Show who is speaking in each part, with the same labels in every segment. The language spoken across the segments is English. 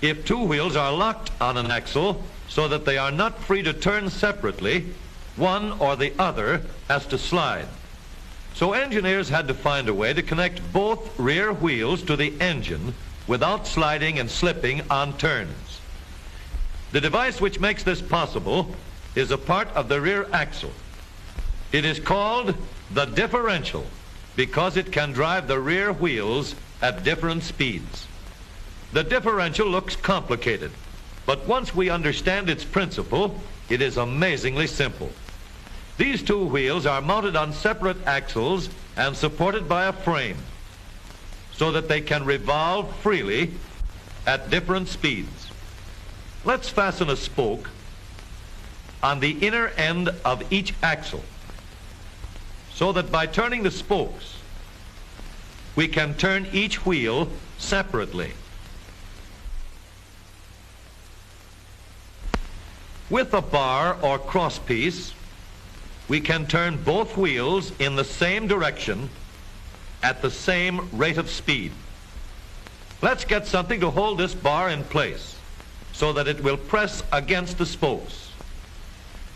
Speaker 1: If two wheels are locked on an axle so that they are not free to turn separately, one or the other has to slide. So engineers had to find a way to connect both rear wheels to the engine without sliding and slipping on turns. The device which makes this possible is a part of the rear axle. It is called the differential because it can drive the rear wheels at different speeds. The differential looks complicated, but once we understand its principle, it is amazingly simple. These two wheels are mounted on separate axles and supported by a frame so that they can revolve freely at different speeds. Let's fasten a spoke on the inner end of each axle so that by turning the spokes, we can turn each wheel separately. With a bar or crosspiece, we can turn both wheels in the same direction at the same rate of speed. Let's get something to hold this bar in place so that it will press against the spokes.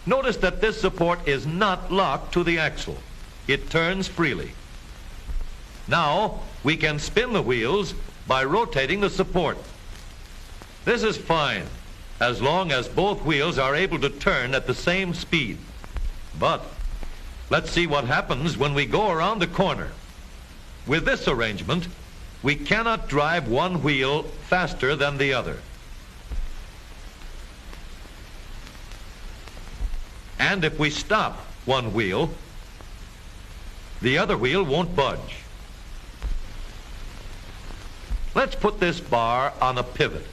Speaker 1: Notice that this support is not locked to the axle. It turns freely. Now we can spin the wheels by rotating the support. This is fine as long as both wheels are able to turn at the same speed. But let's see what happens when we go around the corner. With this arrangement, we cannot drive one wheel faster than the other. And if we stop one wheel, the other wheel won't budge. Let's put this bar on a pivot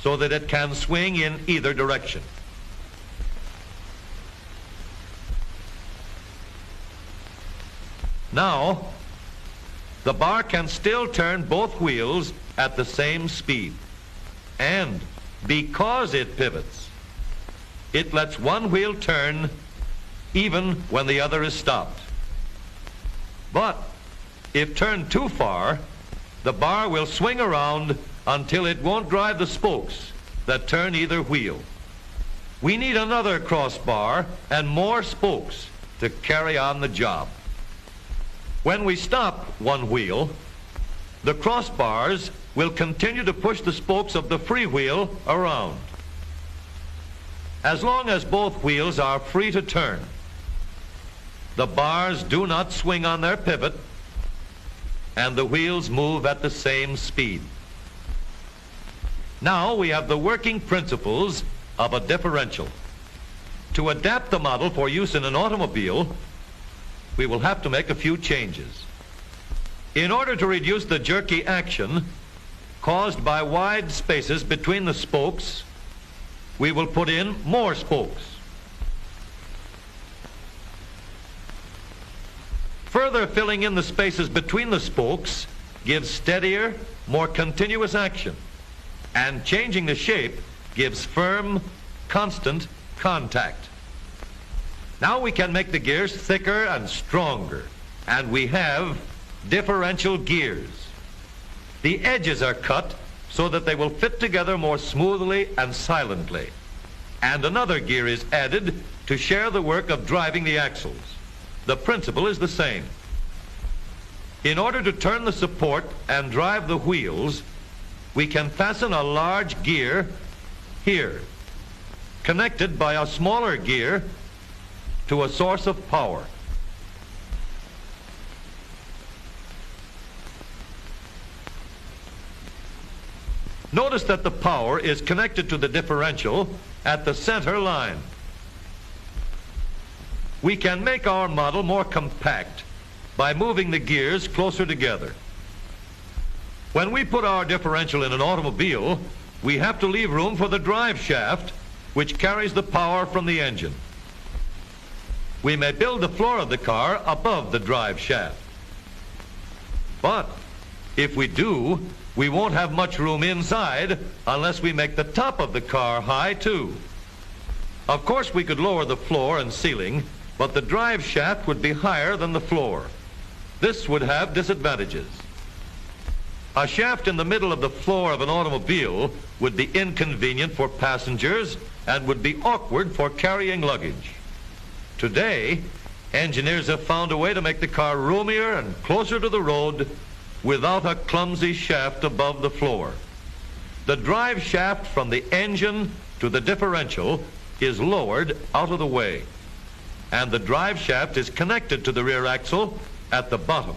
Speaker 1: so that it can swing in either direction. Now, the bar can still turn both wheels at the same speed. And because it pivots, it lets one wheel turn even when the other is stopped. But if turned too far, the bar will swing around until it won't drive the spokes that turn either wheel. We need another crossbar and more spokes to carry on the job. When we stop one wheel, the crossbars will continue to push the spokes of the free wheel around. As long as both wheels are free to turn, the bars do not swing on their pivot and the wheels move at the same speed. Now we have the working principles of a differential. To adapt the model for use in an automobile, we will have to make a few changes. In order to reduce the jerky action caused by wide spaces between the spokes, we will put in more spokes. Further filling in the spaces between the spokes gives steadier, more continuous action, and changing the shape gives firm, constant contact. Now we can make the gears thicker and stronger, and we have differential gears. The edges are cut so that they will fit together more smoothly and silently, and another gear is added to share the work of driving the axles. The principle is the same. In order to turn the support and drive the wheels, we can fasten a large gear here, connected by a smaller gear to a source of power. Notice that the power is connected to the differential at the center line. We can make our model more compact by moving the gears closer together. When we put our differential in an automobile, we have to leave room for the drive shaft, which carries the power from the engine. We may build the floor of the car above the drive shaft. But if we do, we won't have much room inside unless we make the top of the car high too. Of course, we could lower the floor and ceiling, but the drive shaft would be higher than the floor. This would have disadvantages. A shaft in the middle of the floor of an automobile would be inconvenient for passengers and would be awkward for carrying luggage. Today, engineers have found a way to make the car roomier and closer to the road without a clumsy shaft above the floor. The drive shaft from the engine to the differential is lowered out of the way, and the drive shaft is connected to the rear axle at the bottom.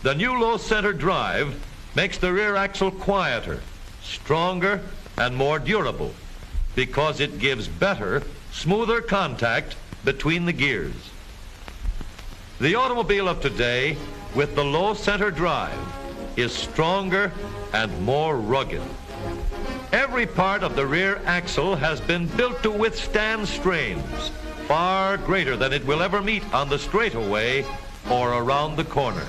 Speaker 1: The new low center drive makes the rear axle quieter, stronger, and more durable because it gives better, smoother contact between the gears. The automobile of today with the low center drive is stronger and more rugged. Every part of the rear axle has been built to withstand strains far greater than it will ever meet on the straightaway or around the corner.